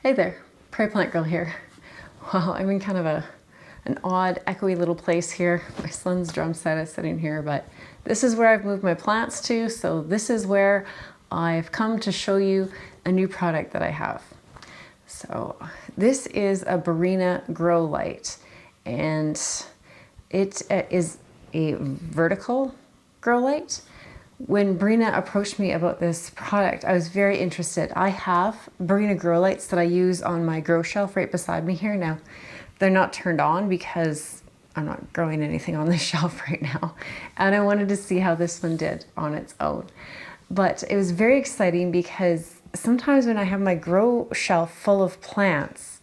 Hey there, Prairie Plant Girl here. Well, I'm in kind of an odd, echoey little place here. My son's drum set is sitting here, but this is where I've moved my plants to, so this is where I've come to show you a new product that I have. So this is a Barrina grow light, and it is a vertical grow light. When Barrina approached me about this product, I was very interested. I have Barrina grow lights that I use on my grow shelf right beside me here. Now, they're not turned on because I'm not growing anything on this shelf right now. And I wanted to see how this one did on its own. But it was very exciting because sometimes when I have my grow shelf full of plants,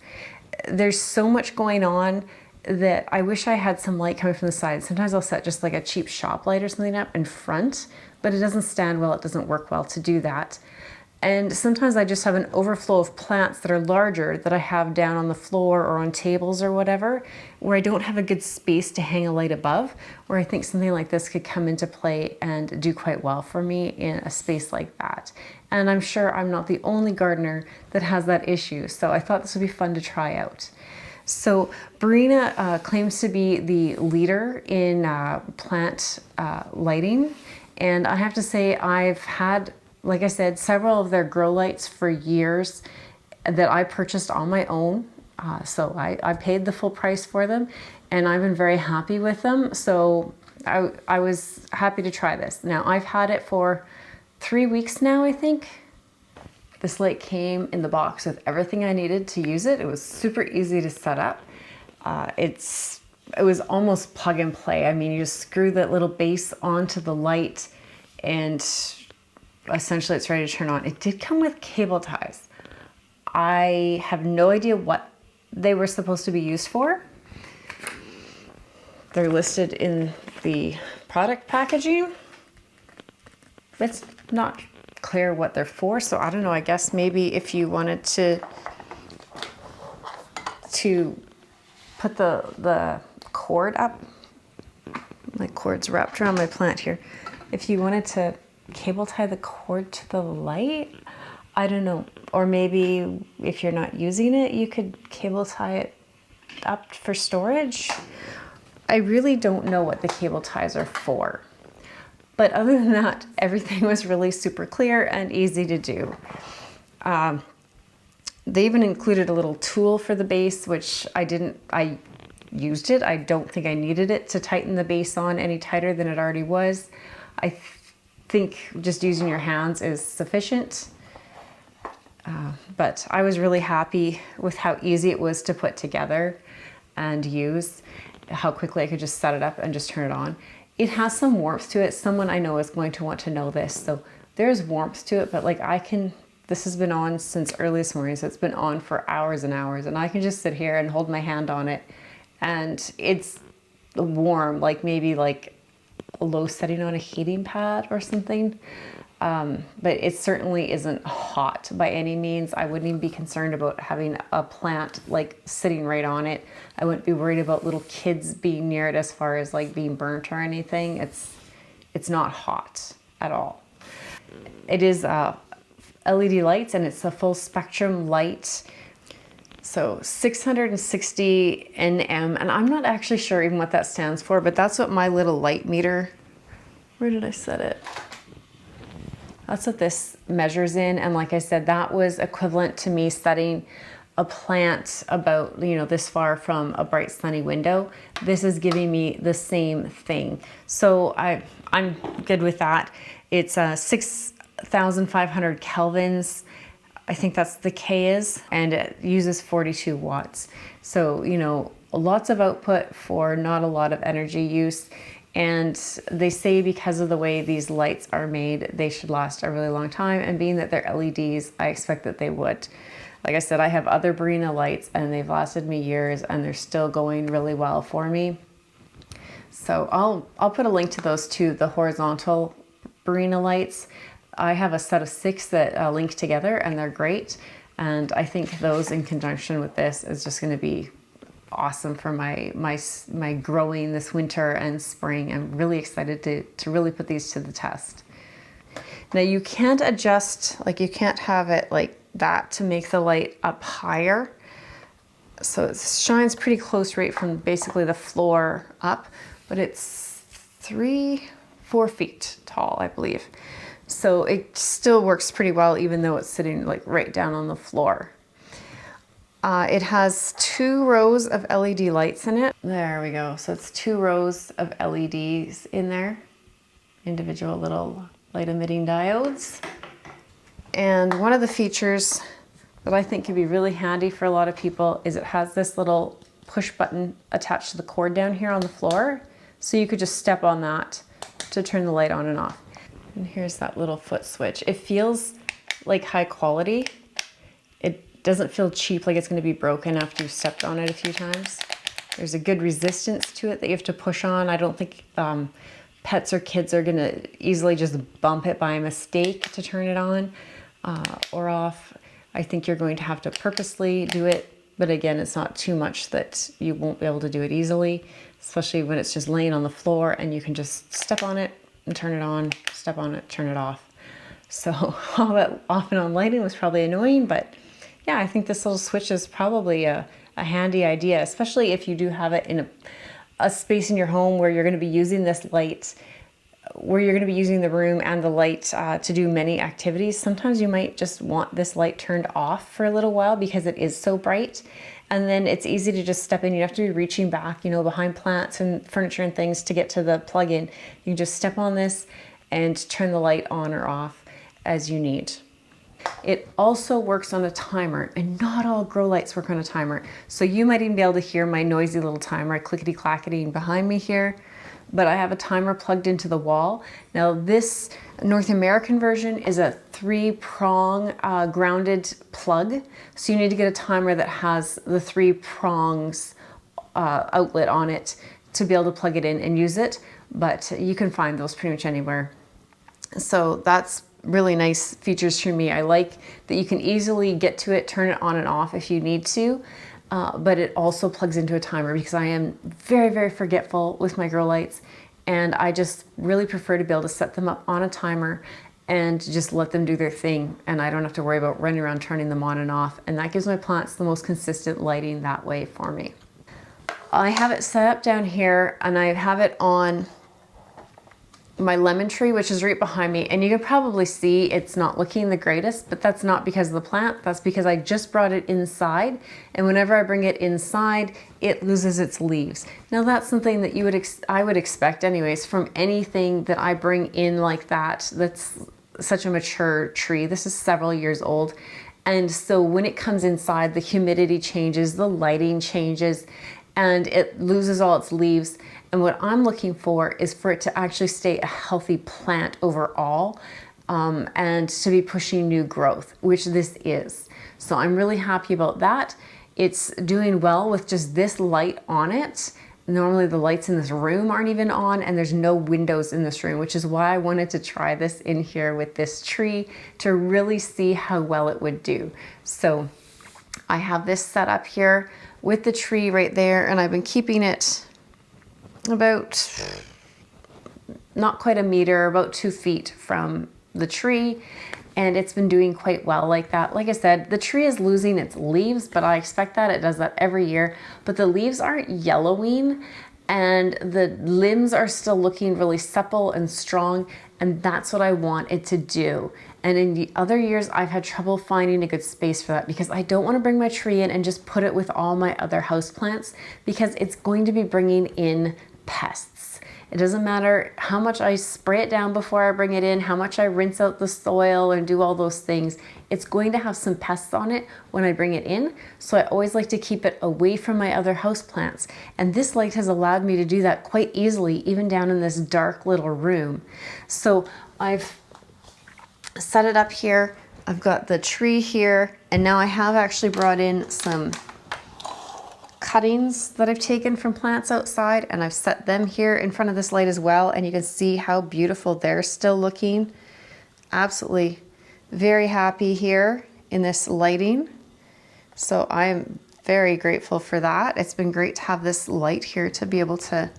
there's so much going on that I wish I had some light coming from the side. Sometimes I'll set just like a cheap shop light or something up in front, but it doesn't stand well, it doesn't work well to do that. And sometimes I just have an overflow of plants that are larger that I have down on the floor or on tables or whatever, where I don't have a good space to hang a light above, where I think something like this could come into play and do quite well for me in a space like that. And I'm sure I'm not the only gardener that has that issue, so I thought this would be fun to try out. So Barrina claims to be the leader in plant lighting. And I have to say, I've had, like I said, several of their grow lights for years that I purchased on my own. So I paid the full price for them, and I've been very happy with them. So I was happy to try this. Now, I've had it for 3 weeks now, I think. This light came in the box with everything I needed to use it. It was super easy to set up. It was almost plug and play. I mean, you just screw that little base onto the light and essentially it's ready to turn on. It did come with cable ties. I have no idea what they were supposed to be used for. They're listed in the product packaging. It's not clear what they're for, so I don't know. I guess maybe if you wanted to put the cord up, my cord's wrapped around my plant here. If you wanted to cable tie the cord to the light, I don't know. Or maybe if you're not using it, you could cable tie it up for storage. I really don't know what the cable ties are for. But other than that, everything was really super clear and easy to do. They even included a little tool for the base, which I used it. I don't think I needed it to tighten the base on any tighter than it already was. I think just using your hands is sufficient. But I was really happy with how easy it was to put together and use, how quickly I could just set it up and just turn it on. It has some warmth to it. Someone I know is going to want to know this. So there's warmth to it, but like this has been on since early this morning, so it's been on for hours and hours, and I can just sit here and hold my hand on it and it's warm, like maybe like a low setting on a heating pad or something. But it certainly isn't hot by any means. I wouldn't even be concerned about having a plant like sitting right on it. I wouldn't be worried about little kids being near it as far as like being burnt or anything. It's not hot at all. It is LED lights, and it's a full spectrum light. So 660 nm, and I'm not actually sure even what that stands for, but that's what my little light meter, where did I set it? That's what this measures in, and like I said, that was equivalent to me setting a plant about, this far from a bright sunny window. This is giving me the same thing. So I'm good with that. It's 6,500 kelvins. I think that's the K is, and it uses 42 watts. So, lots of output for not a lot of energy use. And they say because of the way these lights are made, they should last a really long time. And being that they're LEDs, I expect that they would. Like I said, I have other Barrina lights and they've lasted me years and they're still going really well for me. So I'll put a link to those two, the horizontal Barrina lights. I have a set of 6 that link together and they're great. And I think those in conjunction with this is just going to be awesome for my growing this winter and spring. I'm really excited to really put these to the test. Now you can't adjust, like you can't have it like that to make the light up higher. So it shines pretty close right from basically the floor up, but it's 4 feet tall, I believe. So it still works pretty well, even though it's sitting like right down on the floor. It has 2 rows of LED lights in it. There we go. So it's 2 rows of LEDs in there, individual little light emitting diodes. And one of the features that I think could be really handy for a lot of people is it has this little push button attached to the cord down here on the floor. So you could just step on that to turn the light on and off. And here's that little foot switch. It feels like high quality. It doesn't feel cheap, like it's going to be broken after you've stepped on it a few times. There's a good resistance to it that you have to push on. I don't think pets or kids are going to easily just bump it by mistake to turn it on or off. I think you're going to have to purposely do it, but again, it's not too much that you won't be able to do it easily, especially when it's just laying on the floor and you can just step on it and turn it on, step on it, turn it off. So all that off and on lighting was probably annoying, but yeah, I think this little switch is probably a handy idea, especially if you do have it in a space in your home where you're going to be using this light, where you're going to be using the room and the light to do many activities. Sometimes you might just want this light turned off for a little while because it is so bright. And then it's easy to just step in. You don't have to be reaching back, you know, behind plants and furniture and things to get to the plug-in. You can just step on this and turn the light on or off as you need. It also works on a timer, and not all grow lights work on a timer. So you might even be able to hear my noisy little timer clickety-clacketing behind me here, but I have a timer plugged into the wall. Now this North American version is a 3-prong grounded plug. So you need to get a timer that has the 3 prongs outlet on it to be able to plug it in and use it, but you can find those pretty much anywhere. So that's really nice features for me. I like that you can easily get to it, turn it on and off if you need to, but it also plugs into a timer because I am very, very forgetful with my grow lights, and I just really prefer to be able to set them up on a timer and just let them do their thing, and I don't have to worry about running around turning them on and off, and that gives my plants the most consistent lighting that way for me. I have it set up down here, and I have it on my lemon tree, which is right behind me, and you can probably see it's not looking the greatest, but that's not because of the plant. That's because I just brought it inside, and whenever I bring it inside, it loses its leaves. Now that's something that I would expect anyways from anything that I bring in like that. That's such a mature tree. This is several years old, and so when it comes inside, the humidity changes, the lighting changes, and it loses all its leaves. And what I'm looking for is for it to actually stay a healthy plant overall, and to be pushing new growth, which this is. So I'm really happy about that. It's doing well with just this light on it. Normally the lights in this room aren't even on, and there's no windows in this room, which is why I wanted to try this in here with this tree to really see how well it would do. So I have this set up here with the tree right there, and I've been keeping it about not quite a meter, about 2 feet from the tree, and it's been doing quite well like that. Like I said, the tree is losing its leaves, but I expect that. It does that every year, but the leaves aren't yellowing, and the limbs are still looking really supple and strong, and that's what I want it to do. And in the other years, I've had trouble finding a good space for that because I don't want to bring my tree in and just put it with all my other houseplants, because it's going to be bringing in pests. It doesn't matter how much I spray it down before I bring it in, how much I rinse out the soil and do all those things. It's going to have some pests on it when I bring it in. So I always like to keep it away from my other houseplants. And this light has allowed me to do that quite easily, even down in this dark little room. So I've set it up here. I've got the tree here, and now I have actually brought in some cuttings that I've taken from plants outside, and I've set them here in front of this light as well, and you can see how beautiful they're still looking. Absolutely very happy here in this lighting. So I'm very grateful for that. It's been great to have this light here to be able to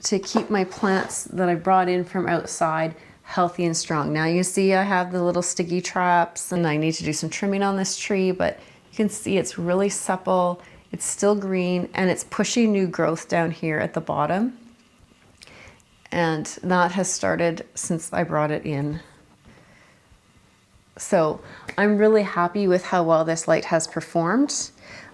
keep my plants that I brought in from outside healthy and strong. Now you see I have the little sticky traps and I need to do some trimming on this tree, but you can see it's really supple, it's still green, and it's pushing new growth down here at the bottom. And that has started since I brought it in. So I'm really happy with how well this light has performed.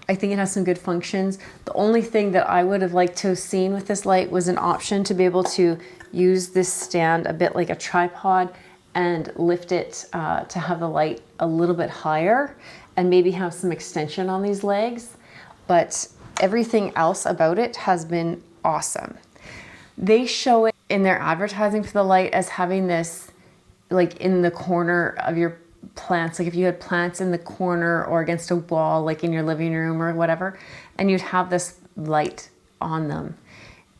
I think it has some good functions. The only thing that I would have liked to have seen with this light was an option to be able to use this stand a bit like a tripod and lift it to have the light a little bit higher and maybe have some extension on these legs. But everything else about it has been awesome. They show it in their advertising for the light as having this like in the corner of your plants, like if you had plants in the corner or against a wall, like in your living room or whatever, and you'd have this light on them.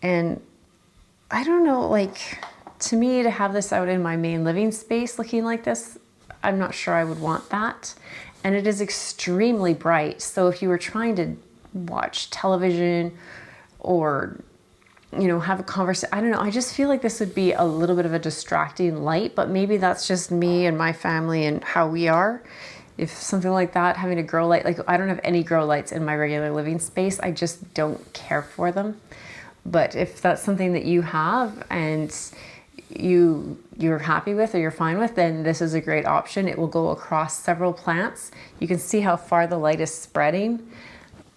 And I don't know, like to me to have this out in my main living space looking like this, I'm not sure I would want that. And it is extremely bright. So if you were trying to watch television or, you know, have a conversation, I don't know, I just feel like this would be a little bit of a distracting light, but maybe that's just me and my family and how we are. If something like that, having a grow light, like I don't have any grow lights in my regular living space, I just don't care for them. But if that's something that you have and you're happy with or you're fine with, then this is a great option. It will go across several plants. You can see how far the light is spreading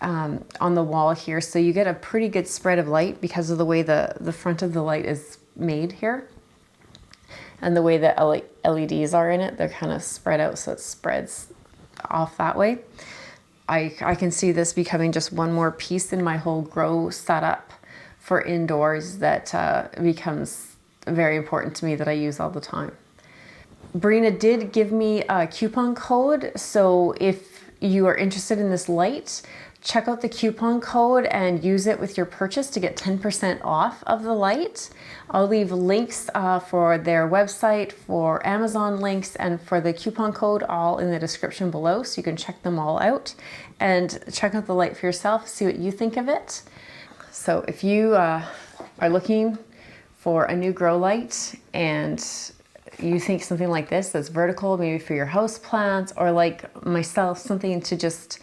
on the wall here. So you get a pretty good spread of light because of the way the front of the light is made here. And the way the LEDs are in it, they're kind of spread out so it spreads off that way. I can see this becoming just one more piece in my whole grow setup for indoors that becomes very important to me, that I use all the time. Barrina did give me a coupon code, so if you are interested in this light, check out the coupon code and use it with your purchase to get 10% off of the light. I'll leave links for their website, for Amazon links, and for the coupon code all in the description below, so you can check them all out and check out the light for yourself, see what you think of it. So if you are looking for a new grow light and you think something like this that's vertical, maybe for your house plants, or like myself, something to just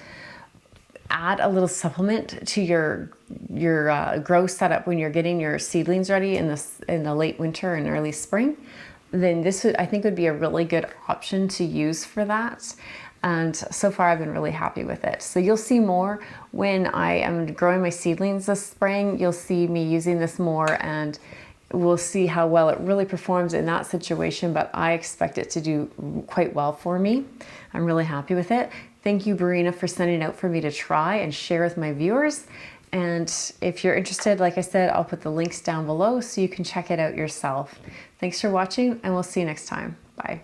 add a little supplement to your grow setup when you're getting your seedlings ready in the late winter and early spring, then this I think would be a really good option to use for that. And so far I've been really happy with it. So you'll see more when I am growing my seedlings this spring. You'll see me using this more, and we'll see how well it really performs in that situation, but I expect it to do quite well for me. I'm really happy with it. Thank you, Barrina, for sending it out for me to try and share with my viewers. And if you're interested, like I said, I'll put the links down below so you can check it out yourself. Thanks for watching, and we'll see you next time. Bye.